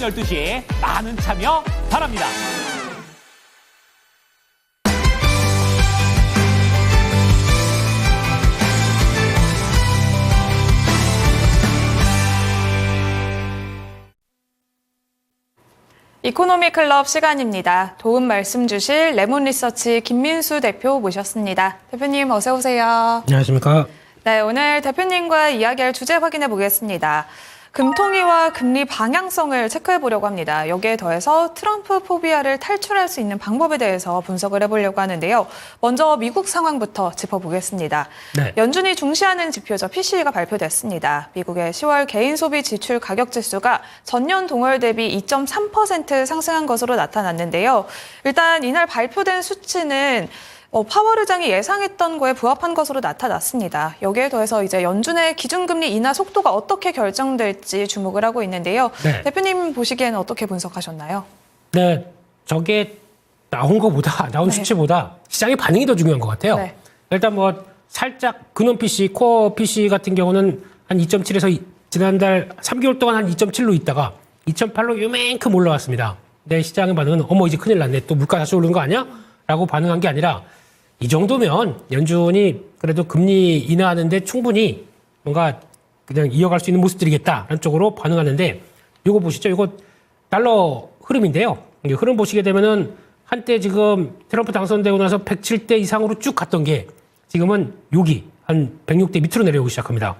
12시 많은 참여 바랍니다. 이코노미 클럽 시간입니다. 도움 말씀 주실 레몬리서치 김민수 대표 모셨습니다. 대표님 어서 오세요. 안녕하십니까. 네, 오늘 대표님과 이야기할 주제 확인해 보겠습니다. 금통위와 금리 방향성을 체크해 보려고 합니다. 여기에 더해서 트럼프 포비아를 탈출할 수 있는 방법에 대해서 분석을 해보려고 하는데요. 먼저 미국 상황부터 짚어보겠습니다. 네. 연준이 중시하는 지표죠. PCE가 발표됐습니다. 미국의 10월 개인 소비 지출 가격 지수가 전년 동월 대비 2.3% 상승한 것으로 나타났는데요. 일단 이날 발표된 수치는 파월 의장이 예상했던 거에 부합한 것으로 나타났습니다. 여기에 더해서 이제 연준의 기준금리 인하 속도가 어떻게 결정될지 주목을 하고 있는데요. 네. 대표님 보시기에는 어떻게 분석하셨나요? 네, 저게 나온 수치보다 시장의 반응이 더 중요한 것 같아요. 네. 일단 뭐 살짝 근원 PC, 코어 PC 같은 경우는 한 2.7에서 지난달 3개월 동안 한 2.7로 있다가 2.8로 요만큼 올라왔습니다. 내 시장의 반응은 어머 이제 큰일 났네. 또 물가 다시 오르는 거 아니야? 라고 반응한 게 아니라 이 정도면 연준이 그래도 금리 인하하는데 충분히 뭔가 그냥 이어갈 수 있는 모습들이겠다라는 쪽으로 반응하는데 이거 보시죠. 이거 달러 흐름인데요. 이 흐름 보시게 되면은 한때 지금 트럼프 당선되고 나서 107대 이상으로 쭉 갔던 게 지금은 여기 한 106대 밑으로 내려오기 시작합니다.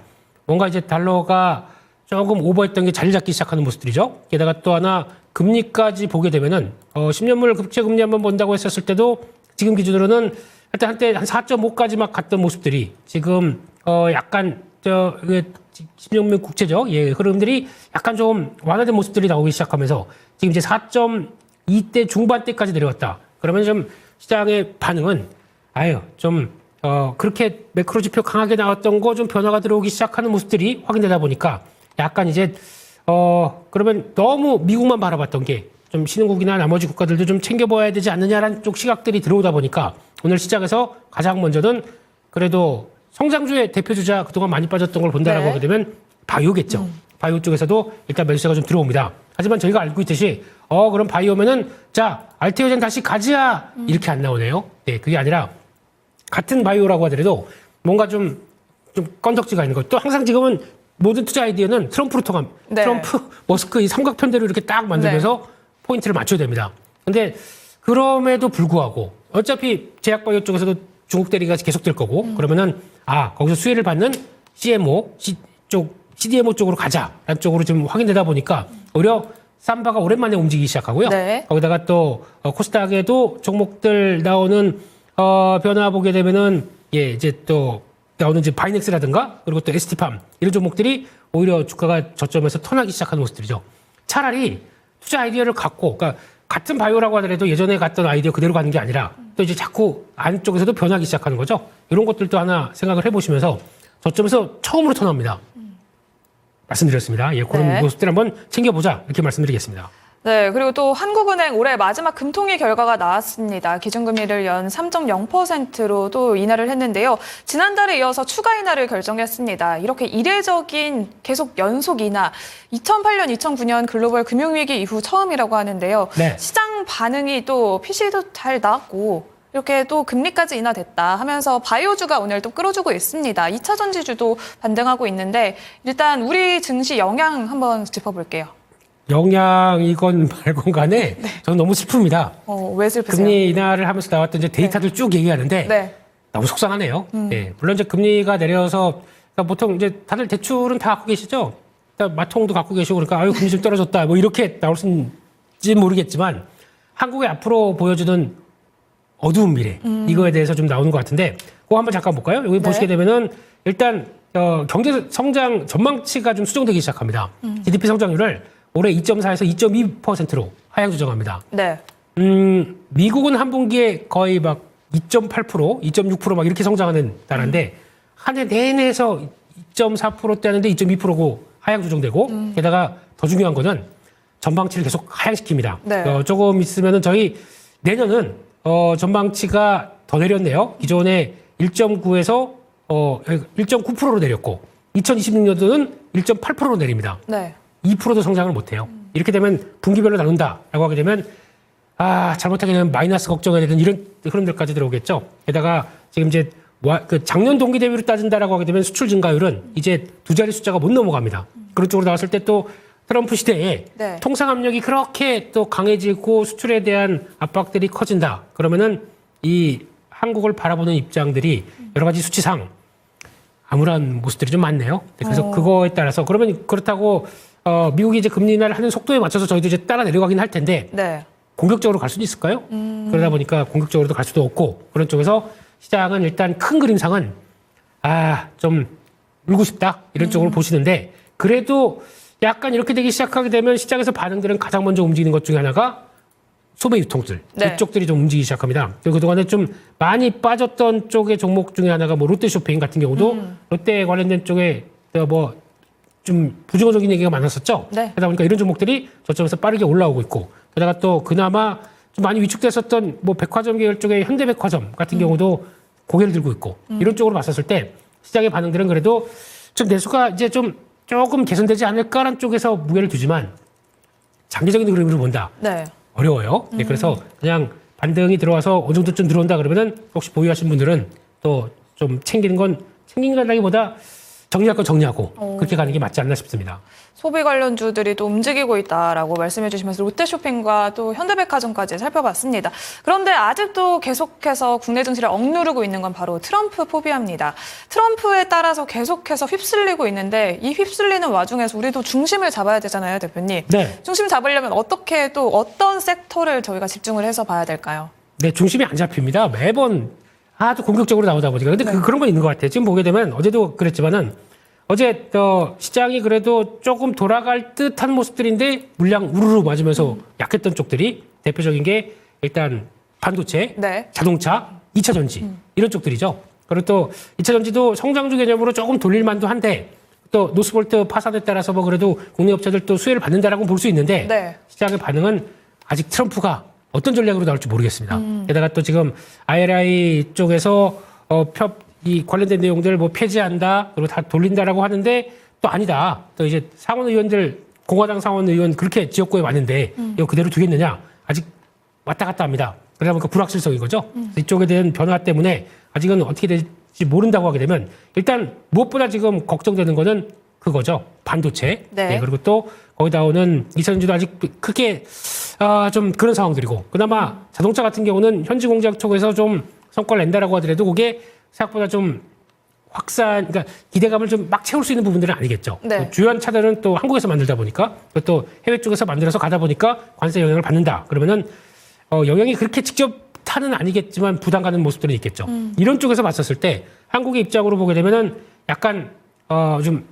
뭔가 이제 달러가 조금 오버했던 게 자리 잡기 시작하는 모습들이죠. 게다가 또 하나 금리까지 보게 되면은 10년물 국채 금리 한번 본다고 했었을 때도 지금 기준으로는 일단 한때 한 4.5까지 막 갔던 모습들이 지금 약간 10년물 국채죠. 예, 흐름들이 약간 좀 완화된 모습들이 나오기 시작하면서 지금 이제 4.2대 중반대까지 내려왔다. 그러면 좀 시장의 반응은 그렇게 매크로 지표 강하게 나왔던 거 좀 변화가 들어오기 시작하는 모습들이 확인되다 보니까 약간 이제 그러면 너무 미국만 바라봤던 게 좀 신흥국이나 나머지 국가들도 좀 챙겨봐야 되지 않느냐라는 쪽 시각들이 들어오다 보니까 오늘 시장에서 가장 먼저는 그래도 성장주의 대표주자 그동안 많이 빠졌던 걸 본다라고 하게 되면 바이오겠죠. 바이오 쪽에서도 일단 매수세가 좀 들어옵니다. 하지만 저희가 알고 있듯이 그럼 바이오면은 자 알테오젠 다시 가자 이렇게 안 나오네요. 네, 그게 아니라 같은 바이오라고 하더라도 뭔가 좀 건덕지가 있는 것. 또 항상 지금은 모든 투자 아이디어는 트럼프로 통합. 네. 트럼프, 머스크 이 삼각편대로 이렇게 딱 만들면서 포인트를 맞춰야 됩니다. 근데 그럼에도 불구하고 어차피 제약바이오 쪽에서도 중국 대리가 계속될 거고 그러면은 거기서 수혜를 받는 CMO CDMO 쪽으로 가자라는 쪽으로 지금 확인되다 보니까 오히려 삼바가 오랜만에 움직이기 시작하고요. 네. 거기다가 또 코스닥에도 종목들 나오는 변화 보게 되면은 이제 또 나오는 이제 바이넥스라든가 그리고 또 ST팜 이런 종목들이 오히려 주가가 저점에서 턴하기 시작하는 모습들이죠. 차라리 투자 아이디어를 갖고, 그러니까 같은 바이오라고 하더라도 예전에 갔던 아이디어 그대로 가는 게 아니라 또 이제 자꾸 안쪽에서도 변하기 시작하는 거죠. 이런 것들도 하나 생각을 해보시면서 저점에서 처음으로 턴합니다. 말씀드렸습니다. 예, 그런 모습들 한번 챙겨보자 이렇게 말씀드리겠습니다. 네, 그리고 또 한국은행 올해 마지막 금통위 결과가 나왔습니다. 기준금리를 연 3.0%로 또 인하를 했는데요. 지난달에 이어서 추가 인하를 결정했습니다. 이렇게 이례적인 계속 연속 인하, 2008년, 2009년 글로벌 금융위기 이후 처음이라고 하는데요. 네. 시장 반응이 또 PC도 잘 나왔고 이렇게 또 금리까지 인하됐다 하면서 바이오주가 오늘 또 끌어주고 있습니다. 2차 전지주도 반등하고 있는데 일단 우리 증시 영향 한번 짚어볼게요. 영향이건 말건 간에 저는 너무 슬픕니다. 왜 슬프세요? 금리 인하를 하면서 나왔던 이제 데이터들 쭉 얘기하는데 너무 속상하네요. 네, 물론 이제 금리가 내려서 그러니까 보통 이제 다들 대출은 다 갖고 계시죠. 마통도 갖고 계시고 그러니까 금리 좀 떨어졌다 뭐 이렇게 나올지 모르겠지만 한국의 앞으로 보여주는 어두운 미래 이거에 대해서 좀 나오는 것 같은데 그거 한번 잠깐 볼까요? 여기 보시게 되면은 일단 경제 성장 전망치가 좀 수정되기 시작합니다. GDP 성장률을 올해 2.4에서 2.2%로 하향 조정합니다. 네. 미국은 한 분기에 거의 막 2.8%, 2.6% 막 이렇게 성장하는 나라인데 한 해 내내에서 2.4%대 하는데 2.2%고 하향 조정되고 게다가 더 중요한 거는 전망치를 계속 하향시킵니다. 네. 조금 있으면은 저희 내년은 전망치가 더 내렸네요. 기존에 1.9에서 1.9%로 내렸고 2026년도는 1.8%로 내립니다. 네. 2%도 성장을 못해요. 이렇게 되면 분기별로 나눈다라고 하게 되면 잘못하게 되면 마이너스 걱정해야 되는 이런 흐름들까지 들어오겠죠. 게다가 지금 이제 그 작년 동기 대비로 따진다라고 하게 되면 수출 증가율은 이제 두 자리 숫자가 못 넘어갑니다. 그런 쪽으로 나왔을 때 또 트럼프 시대에 네. 통상 압력이 그렇게 또 강해지고 수출에 대한 압박들이 커진다. 그러면은 이 한국을 바라보는 입장들이 여러 가지 수치상 암울한 모습들이 좀 많네요. 그래서 그거에 따라서 그러면 그렇다고 미국이 이제 금리 인하를 하는 속도에 맞춰서 저희도 이제 따라 내려가긴 할 텐데 네. 공격적으로 갈 수도 있을까요? 그러다 보니까 공격적으로도 갈 수도 없고 그런 쪽에서 시장은 일단 큰 그림상은 좀 울고 싶다 이런 쪽으로 보시는데 그래도 약간 이렇게 되기 시작하게 되면 시장에서 반응들은 가장 먼저 움직이는 것 중에 하나가 소매 유통들 네. 이쪽들이 좀 움직이기 시작합니다. 그리고 그동안에 좀 많이 빠졌던 쪽의 종목 중에 하나가 뭐 롯데쇼핑 같은 경우도 롯데 관련된 쪽에 뭐 좀 부정적인 얘기가 많았었죠. 네. 그러다 보니까 이런 종목들이 저점에서 빠르게 올라오고 있고 게다가 또 그나마 좀 많이 위축됐었던 뭐 백화점 계열 쪽의 현대백화점 같은 경우도 고개를 들고 있고 이런 쪽으로 봤었을 때 시장의 반응들은 그래도 좀 내수가 이제 좀 조금 개선되지 않을까라는 쪽에서 무게를 두지만 장기적인 그림으로 본다. 네. 어려워요. 네, 그래서 그냥 반등이 들어와서 어느 정도쯤 들어온다 그러면은 혹시 보유하신 분들은 또 좀 챙기는 건 챙긴다기보다 정리할 건 정리하고 그렇게 가는 게 맞지 않나 싶습니다. 소비 관련주들이 또 움직이고 있다라고 말씀해 주시면서 롯데쇼핑과 또 현대백화점까지 살펴봤습니다. 그런데 아직도 계속해서 국내 증시를 억누르고 있는 건 바로 트럼프 포비아입니다. 트럼프에 따라서 계속해서 휩쓸리고 있는데 이 휩쓸리는 와중에서 우리도 중심을 잡아야 되잖아요, 대표님. 네. 중심 잡으려면 어떻게 또 어떤 섹터를 저희가 집중을 해서 봐야 될까요? 네, 중심이 안 잡힙니다. 매번 또 공격적으로 나오다 보니까. 근데 그런 건 있는 것 같아요. 지금 보게 되면 어제도 그랬지만은 어제 시장이 그래도 조금 돌아갈 듯한 모습들인데 물량 우르르 맞으면서 약했던 쪽들이 대표적인 게 일단 반도체, 네. 자동차, 2차 전지 이런 쪽들이죠. 그리고 또 2차 전지도 성장주 개념으로 조금 돌릴 만도 한데 또 노스볼트 파산에 따라서 뭐 그래도 국내 업체들 또 수혜를 받는다라고 볼 수 있는데 네. 시장의 반응은 아직 트럼프가 어떤 전략으로 나올지 모르겠습니다. 게다가 또 지금 IRA 쪽에서 이 관련된 내용들 뭐 폐지한다 그리고 다 돌린다라고 하는데 또 아니다. 또 이제 상원 의원들 공화당 상원 의원 그렇게 지역구에 왔는데 이거 그대로 두겠느냐 아직 왔다 갔다 합니다. 그러다 보니까 불확실성인 거죠. 이쪽에 대한 변화 때문에 아직은 어떻게 될지 모른다고 하게 되면 일단 무엇보다 지금 걱정되는 거는 그거죠. 반도체. 네. 그리고 또 거기다 오는 이차전지도 아직 크게 좀 그런 상황들이고 그나마 자동차 같은 경우는 현지 공장 쪽에서 좀 성과를 낸다라고 하더라도 그게 생각보다 좀 그러니까 기대감을 좀 막 채울 수 있는 부분들은 아니겠죠. 네. 주요한 차들은 또 한국에서 만들다 보니까 또 해외 쪽에서 만들어서 가다 보니까 관세 영향을 받는다. 그러면은 영향이 그렇게 직접 타는 아니겠지만 부담 가는 모습들이 있겠죠. 이런 쪽에서 봤었을 때 한국의 입장으로 보게 되면은 약간 좀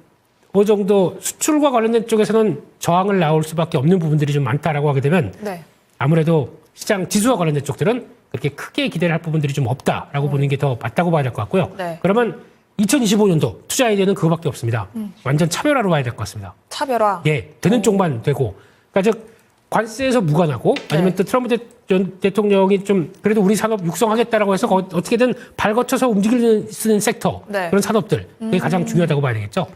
어느 정도 수출과 관련된 쪽에서는 저항을 나올 수밖에 없는 부분들이 좀 많다라고 하게 되면 네. 아무래도 시장 지수와 관련된 쪽들은 그렇게 크게 기대를 할 부분들이 좀 없다라고 보는 게 더 맞다고 봐야 될 것 같고요. 네. 그러면 2025년도 투자 아이디어는 그거밖에 없습니다. 완전 차별화로 봐야 될 것 같습니다. 차별화. 예, 되는 쪽만 되고. 그러니까 즉 관세에서 무관하고 아니면 네. 또 트럼프 대통령이 좀 그래도 우리 산업 육성하겠다라고 해서 어떻게든 발 거쳐서 쓰는 섹터 네. 그런 산업들 그게 가장 중요하다고 봐야 되겠죠.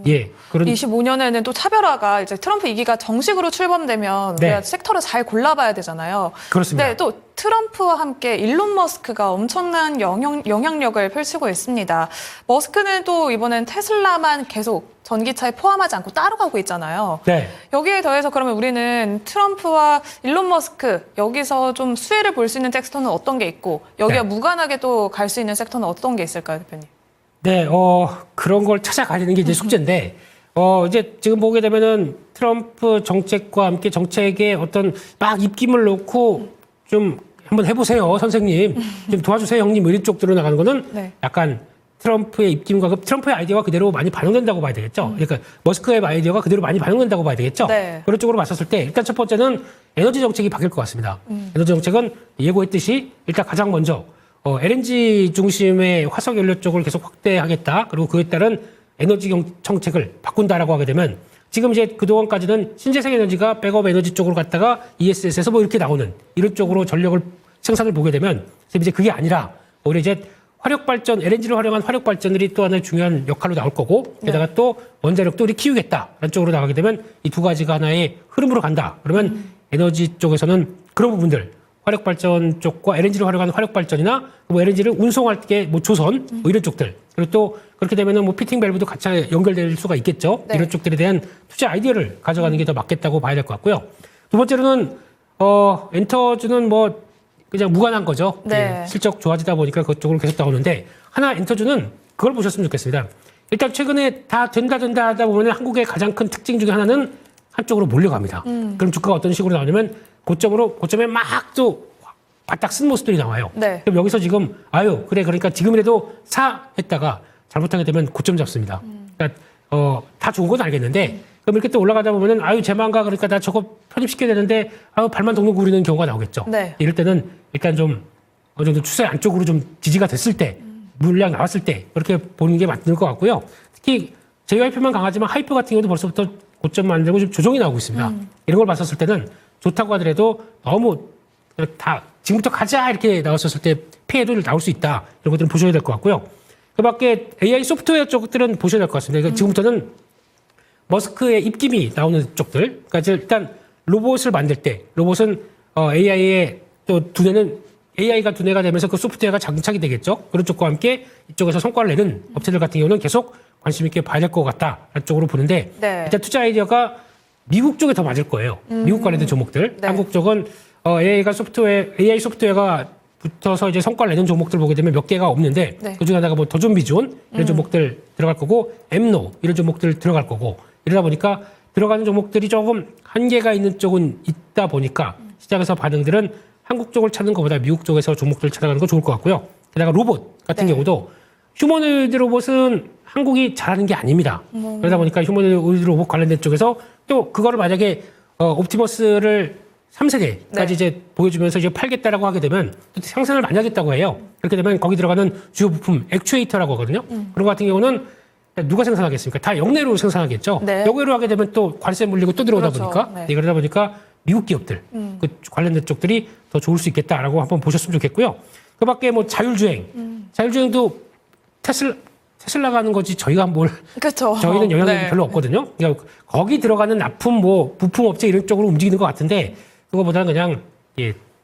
예, 그런 25년에는 또 차별화가 이제 트럼프 2기가 정식으로 출범되면 네. 우리가 섹터를 잘 골라봐야 되잖아요. 그렇습니다. 네, 또 트럼프와 함께 일론 머스크가 엄청난 영향력을 펼치고 있습니다. 머스크는 또 이번엔 테슬라만 계속 전기차에 포함하지 않고 따로 가고 있잖아요. 네. 여기에 더해서 그러면 우리는 트럼프와 일론 머스크 여기서 좀 수혜를 볼 수 있는 섹터는 어떤 게 있고 여기와 네. 무관하게 또 갈 수 있는 섹터는 어떤 게 있을까요, 대표님? 네, 그런 걸 찾아가는 게 이제 숙제인데, 이제 지금 보게 되면은 트럼프 정책과 함께 정책에 어떤 막 입김을 놓고 좀 한번 해보세요, 선생님. 좀 도와주세요, 형님. 이런 쪽으로 나가는 거는 네. 약간 트럼프의 입김과 트럼프의 아이디어가 그대로 많이 반영된다고 봐야 되겠죠. 그러니까 머스크의 아이디어가 그대로 많이 반영된다고 봐야 되겠죠. 네. 그런 쪽으로 봤었을 때 일단 첫 번째는 에너지 정책이 바뀔 것 같습니다. 에너지 정책은 예고했듯이 일단 가장 먼저 LNG 중심의 화석 연료 쪽을 계속 확대하겠다. 그리고 그에 따른 에너지 정책을 바꾼다라고 하게 되면 지금 이제 그동안까지는 신재생 에너지가 백업 에너지 쪽으로 갔다가 ESS에서 뭐 이렇게 나오는 이런 쪽으로 전력을 생산을 보게 되면 이제 그게 아니라 오히려 이제 화력 발전, LNG를 활용한 화력 발전들이 또 하나의 중요한 역할로 나올 거고, 게다가 또 원자력도 우리 키우겠다라는 쪽으로 나가게 되면 이 두 가지가 하나의 흐름으로 간다. 그러면 에너지 쪽에서는 그런 부분들, 화력 발전 쪽과 LNG를 활용한 화력 발전이나 뭐 LNG를 운송할 때 뭐 조선 뭐 이런 쪽들, 그리고 또 그렇게 되면은 뭐 피팅 밸브도 같이 연결될 수가 있겠죠. 네. 이런 쪽들에 대한 투자 아이디어를 가져가는 게 더 맞겠다고 봐야 될 것 같고요. 두 번째로는 엔터주는 뭐 그냥 무관한 거죠. 네. 예, 실적 좋아지다 보니까 그쪽으로 계속 나오는데 하나 엔터주는 그걸 보셨으면 좋겠습니다. 일단 최근에 다 된다 하다 보면 한국의 가장 큰 특징 중에 하나는 한쪽으로 몰려갑니다. 그럼 주가가 어떤 식으로 나오냐면 고점에 막 또 바닥 쓴 모습들이 나와요. 네. 그럼 여기서 지금 그래 그러니까 지금이라도 사 했다가 잘못하게 되면 고점 잡습니다. 그러니까 다 좋은 건 알겠는데 그럼 이렇게 또 올라가다 보면은 제만가 그러니까 나 저거 편입시켜야 되는데 발만 동동 구리는 경우가 나오겠죠. 네. 이럴 때는 일단 좀 어느 정도 추세 안쪽으로 좀 지지가 됐을 때 물량 나왔을 때 그렇게 보는 게 맞을 것 같고요. 특히 JYP만 강하지만 하이프 같은 경우도 벌써부터 고점 만들고 좀 조정이 나오고 있습니다. 이런 걸 봤었을 때는 좋다고 하더라도 너무 다 지금부터 가자 이렇게 나왔었을 때 피해도 나올 수 있다. 이런 것들은 보셔야 될 것 같고요. 그 밖에 AI 소프트웨어 쪽들은 보셔야 될 것 같습니다. 그러니까 지금부터는 머스크의 입김이 나오는 쪽들. 그러니까 일단 로봇을 만들 때 로봇은 AI의 또 두뇌는 AI가 두뇌가 되면서 그 소프트웨어가 장착이 되겠죠. 그런 쪽과 함께 이쪽에서 성과를 내는 업체들 같은 경우는 계속 관심 있게 봐야 될 것 같다라는 쪽으로 보는데 네. 일단 투자 아이디어가 미국 쪽에 더 맞을 거예요. 미국 관련된 종목들. 네. 한국 쪽은 AI 소프트웨어가 붙어서 이제 성과를 내는 종목들 보게 되면 몇 개가 없는데 네. 그중에 하나가 뭐 더존비존 이런 종목들 들어갈 거고 엠노 이런 종목들 들어갈 거고 이러다 보니까 들어가는 종목들이 조금 한계가 있는 쪽은 있다 보니까 시장에서 반응들은 한국 쪽을 찾는 것보다 미국 쪽에서 종목들을 찾아가는 거 좋을 것 같고요. 게다가 로봇 같은 네. 경우도 휴머노이드 로봇은 한국이 잘하는 게 아닙니다. 그러다 보니까 휴머노이드 로봇 관련된 쪽에서 또 그거를 만약에 옵티머스를 3세대까지 네. 이제 보여주면서 이제 팔겠다라고 하게 되면 또 상승을 많이 하겠다고 해요. 그렇게 되면 거기 들어가는 주요 부품 액추에이터라고 하거든요. 그런 거 같은 경우는 누가 생산하겠습니까? 다 역내로 생산하겠죠. 네. 역외로 하게 되면 또 관세 물리고 또 들어오다 그렇죠. 보니까 네. 그러다 보니까 미국 기업들 그 관련된 쪽들이 더 좋을 수 있겠다라고 한번 보셨으면 좋겠고요. 그밖에 뭐 자율주행도 테슬라가 하는 거지 저희가 뭘 그렇죠. 저희는 영향력이 네. 별로 없거든요. 그러니까 거기 들어가는 납품 뭐 부품 업체 이런 쪽으로 움직이는 것 같은데 그거보다는 그냥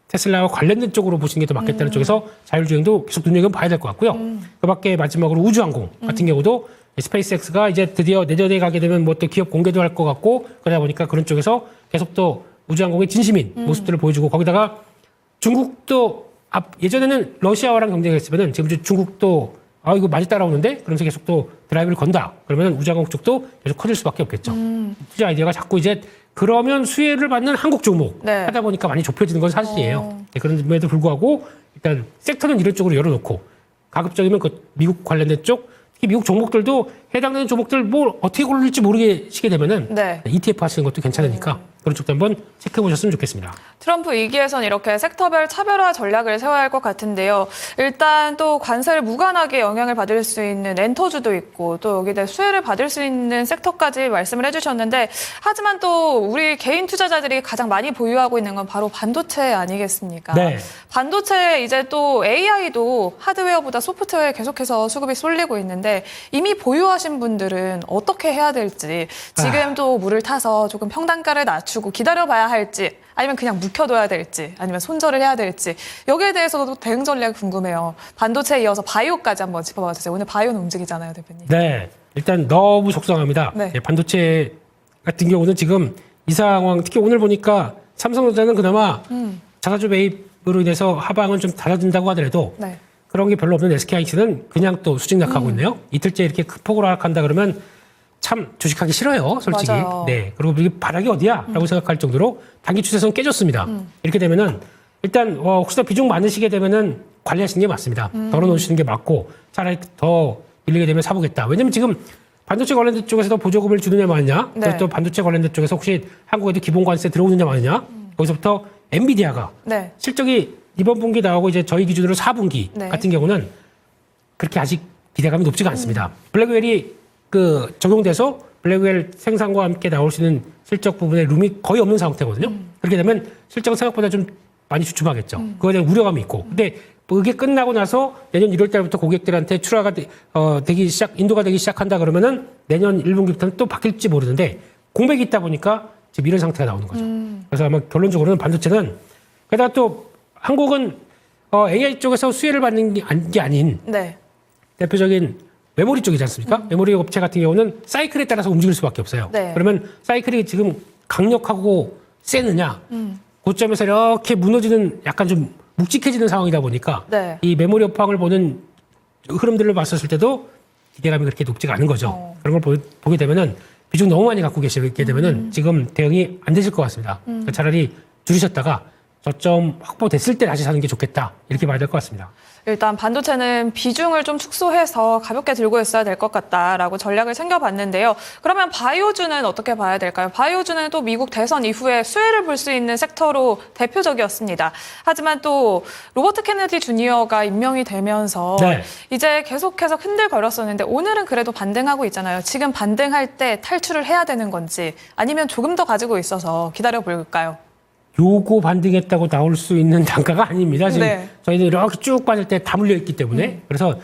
테슬라와 관련된 쪽으로 보시는 게 더 맞겠다는 쪽에서 자율주행도 계속 눈여겨봐야 될 것 같고요. 그밖에 마지막으로 우주항공 같은 경우도 스페이스X가 이제 드디어 내년에 가게 되면 뭐 또 기업 공개도 할 것 같고 그러다 보니까 그런 쪽에서 계속 또 우주항공의 진심인 모습들을 보여주고 거기다가 중국도 예전에는 러시아와랑 경쟁했으면은 지금 이제 중국도 이거 많이 따라오는데 그러면서 계속 또 드라이브를 건다. 그러면 우주항공 쪽도 계속 커질 수밖에 없겠죠. 투자 아이디어가 자꾸 이제 그러면 수혜를 받는 한국 종목 네. 하다 보니까 많이 좁혀지는 건 사실이에요. 네, 그런데도 불구하고 일단 섹터는 이런 쪽으로 열어놓고 가급적이면 그 미국 관련된 쪽 특히 미국 종목들도 해당되는 종목들 뭘 어떻게 고를지 모르시게 되면은 네. ETF 하시는 것도 괜찮으니까 그런 쪽도 한번 체크해 보셨으면 좋겠습니다. 트럼프 2기에선 이렇게 섹터별 차별화 전략을 세워야 할 것 같은데요. 일단 또 관세를 무관하게 영향을 받을 수 있는 엔터주도 있고 또 여기에 수혜를 받을 수 있는 섹터까지 말씀을 해주셨는데 하지만 또 우리 개인 투자자들이 가장 많이 보유하고 있는 건 바로 반도체 아니겠습니까? 네. 반도체 이제 또 AI도 하드웨어보다 소프트웨어에 계속해서 수급이 쏠리고 있는데 이미 보유하신 분들은 어떻게 해야 될지 지금 또 물을 타서 조금 평단가를 낮추고 기다려봐야 할지 아니면 그냥 묵혀둬야 될지 아니면 손절을 해야 될지 여기에 대해서도 대응 전략이 궁금해요. 반도체에 이어서 바이오까지 한번 짚어봐 주세요. 오늘 바이오는 움직이잖아요, 대표님. 네. 일단 너무 속상합니다. 네. 반도체 같은 경우는 지금 이 상황 특히 오늘 보니까 삼성전자는 그나마 자사주 매입으로 인해서 하방은 좀 닫아준다고 하더라도 네. 그런 게 별로 없는 SK하이닉스는 그냥 또 수직낙하고 있네요. 이틀째 이렇게 큰 폭으로 하락한다 그러면 참 주식하기 싫어요, 솔직히. 맞아요. 네. 그리고 이게 바닥이 어디야? 라고 생각할 정도로 단기 추세선 깨졌습니다. 이렇게 되면은 일단 혹시나 비중 많으시게 되면은 관리하시는 게 맞습니다. 덜어놓으시는 게 맞고 차라리 더 밀리게 되면 사보겠다. 왜냐면 지금 반도체 관련된 쪽에서 보조금을 주느냐 마느냐, 네. 그리고 또 반도체 관련된 쪽에서 혹시 한국에도 기본관세 들어오느냐 마느냐, 거기서부터 엔비디아가 네. 실적이 이번 분기 나오고 이제 저희 기준으로 4분기 네. 같은 경우는 그렇게 아직 기대감이 높지가 않습니다. 블랙웰이 적용돼서 블랙웰 생산과 함께 나올 수 있는 실적 부분에 룸이 거의 없는 상태거든요. 그렇게 되면 실적은 생각보다 좀 많이 주춤하겠죠. 그거에 대한 우려감이 있고. 근데 이게 끝나고 나서 내년 1월 달부터 고객들한테 출하가 인도가 되기 시작한다 그러면은 내년 1분기부터는 또 바뀔지 모르는데 공백이 있다 보니까 지금 이런 상태가 나오는 거죠. 그래서 아마 결론적으로는 반도체는 게다가 또 한국은 AI 쪽에서 수혜를 받는 게 아닌 네. 대표적인 메모리 쪽이지 않습니까? 메모리 업체 같은 경우는 사이클에 따라서 움직일 수밖에 없어요. 네. 그러면 사이클이 지금 강력하고 세느냐 고점에서 이렇게 무너지는 약간 좀 묵직해지는 상황이다 보니까 네. 이 메모리 업황을 보는 흐름들을 봤었을 때도 기대감이 그렇게 높지가 않은 거죠. 그런 걸 보게 되면은 비중 너무 많이 갖고 계시게 되면은 지금 대응이 안 되실 것 같습니다. 그러니까 차라리 줄이셨다가 저점 확보됐을 때 다시 사는 게 좋겠다. 이렇게 봐야 될 것 같습니다. 일단 반도체는 비중을 좀 축소해서 가볍게 들고 있어야 될 것 같다라고 전략을 챙겨봤는데요. 그러면 바이오주는 어떻게 봐야 될까요? 바이오주는 또 미국 대선 이후에 수혜를 볼 수 있는 섹터로 대표적이었습니다. 하지만 또 로버트 케네디 주니어가 임명이 되면서 네. 이제 계속해서 흔들거렸었는데 오늘은 그래도 반등하고 있잖아요. 지금 반등할 때 탈출을 해야 되는 건지 아니면 조금 더 가지고 있어서 기다려볼까요? 요거 반등했다고 나올 수 있는 단가가 아닙니다. 지금 네. 저희는 이렇게 쭉 빠질 때 다 물려있기 때문에 그래서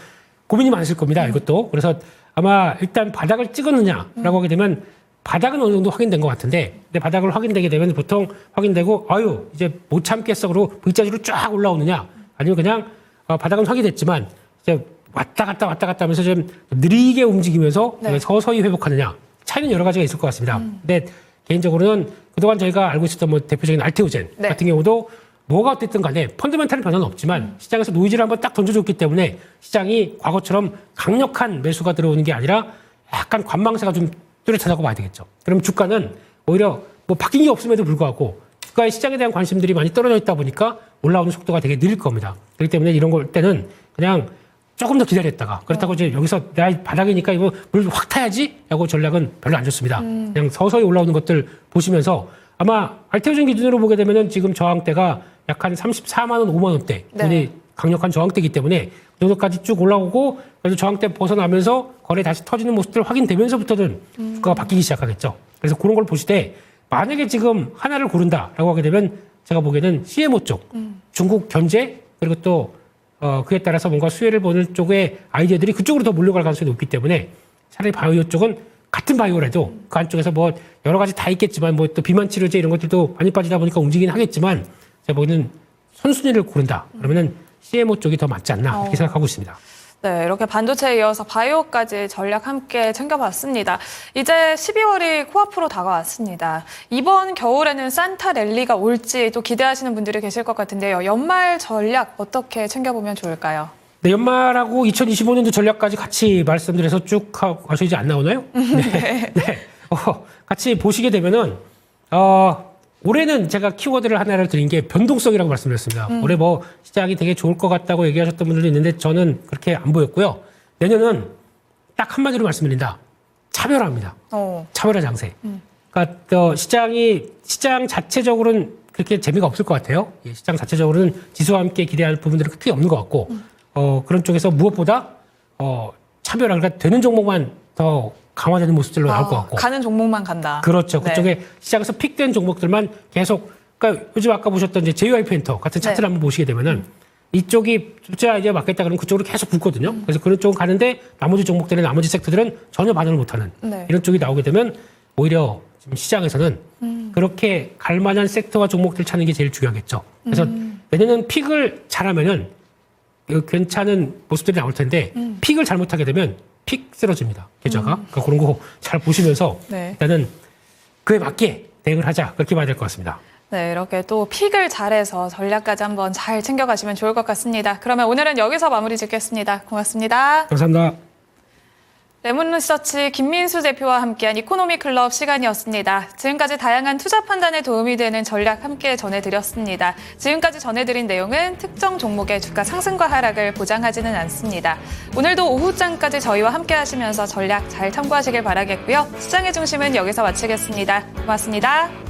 고민이 많으실 겁니다. 이것도. 그래서 아마 일단 바닥을 찍었느냐라고 하게 되면 바닥은 어느 정도 확인된 것 같은데 근데 바닥을 확인되게 되면 보통 확인되고 아유 이제 못 참겠어 그러고 V자리로 쫙 올라오느냐 아니면 그냥 바닥은 확인됐지만 이제 왔다 갔다 하면서 좀 느리게 움직이면서 네. 서서히 회복하느냐 차이는 여러 가지가 있을 것 같습니다. 근데 개인적으로는 그동안 저희가 알고 있었던 뭐 대표적인 알테오젠 네. 같은 경우도 뭐가 어쨌든 간에 펀더멘탈은 변화는 없지만 시장에서 노이즈를 한번 딱 던져줬기 때문에 시장이 과거처럼 강력한 매수가 들어오는 게 아니라 약간 관망세가 좀 뚜렷하다고 봐야 되겠죠. 그럼 주가는 오히려 뭐 바뀐 게 없음에도 불구하고 주가의 시장에 대한 관심들이 많이 떨어져 있다 보니까 올라오는 속도가 되게 느릴 겁니다. 그렇기 때문에 이런 걸 때는 그냥 조금 더 기다렸다가 그렇다고 이제 여기서 내가 바닥이니까 이거 물 확 타야지 하고 전략은 별로 안 좋습니다. 그냥 서서히 올라오는 것들 보시면서 아마 알테오젠 기준으로 보게 되면은 지금 저항대가 약 한 34만 원, 5만 원대 네. 강력한 저항대이기 때문에 그 정도까지 쭉 올라오고 그래서 저항대 벗어나면서 거래 다시 터지는 모습들 확인되면서부터는 주가가 바뀌기 시작하겠죠. 그래서 그런 걸 보시되 만약에 지금 하나를 고른다라고 하게 되면 제가 보기에는 CMO 쪽, 중국 견제 그리고 또 그에 따라서 뭔가 수혜를 보는 쪽의 아이디어들이 그쪽으로 더 몰려갈 가능성이 높기 때문에 차라리 바이오 쪽은 같은 바이오라도 그 안쪽에서 뭐 여러 가지 다 있겠지만 뭐 또 비만 치료제 이런 것들도 많이 빠지다 보니까 움직이긴 하겠지만 제가 보기에는 선순위를 고른다. 그러면은 CMO 쪽이 더 맞지 않나 이렇게 생각하고 있습니다. 네, 이렇게 반도체에 이어서 바이오까지 전략 함께 챙겨봤습니다. 이제 12월이 코앞으로 다가왔습니다. 이번 겨울에는 산타 랠리가 올지 또 기대하시는 분들이 계실 것 같은데요. 연말 전략 어떻게 챙겨보면 좋을까요? 네, 연말하고 2025년도 전략까지 같이 말씀드려서 쭉 하셔 이제 안 나오나요? 네. 네. 같이 보시게 되면은 올해는 제가 키워드를 하나를 드린 게 변동성이라고 말씀드렸습니다. 올해 뭐 시장이 되게 좋을 것 같다고 얘기하셨던 분들도 있는데 저는 그렇게 안 보였고요. 내년은 딱 한마디로 말씀드린다. 차별화입니다. 차별화 장세. 그러니까 시장 자체적으로는 그렇게 재미가 없을 것 같아요. 예, 시장 자체적으로는 지수와 함께 기대할 부분들은 크게 없는 것 같고 그런 쪽에서 무엇보다 차별화, 그러니까 되는 종목만 더 강화되는 모습들로 나올 것 같고. 가는 종목만 간다. 그렇죠. 네. 그쪽에 시장에서 픽된 종목들만 계속, 그러니까 요즘 아까 보셨던 이제 JYP 엔터 같은 차트를 네. 한번 보시게 되면은 이쪽이 숫자 이제 맞겠다 그러면 그쪽으로 계속 붙거든요. 그래서 그런 쪽은 가는데 나머지 종목들은 나머지 섹터들은 전혀 반응을 못하는 네. 이런 쪽이 나오게 되면 오히려 지금 시장에서는 그렇게 갈 만한 섹터와 종목들 찾는 게 제일 중요하겠죠. 그래서 내년은 픽을 잘하면은 괜찮은 모습들이 나올 텐데 픽을 잘못하게 되면 픽 쓰러집니다. 계좌가. 그러니까 그런 거 잘 보시면서 네. 일단은 그에 맞게 대응을 하자. 그렇게 봐야 될 것 같습니다. 네, 이렇게 또 픽을 잘해서 전략까지 한번 잘 챙겨가시면 좋을 것 같습니다. 그러면 오늘은 여기서 마무리 짓겠습니다. 고맙습니다. 감사합니다. 레몬리서치 김민수 대표와 함께한 이코노미 클럽 시간이었습니다. 지금까지 다양한 투자 판단에 도움이 되는 전략 함께 전해드렸습니다. 지금까지 전해드린 내용은 특정 종목의 주가 상승과 하락을 보장하지는 않습니다. 오늘도 오후장까지 저희와 함께 하시면서 전략 잘 참고하시길 바라겠고요. 시장의 중심은 여기서 마치겠습니다. 고맙습니다.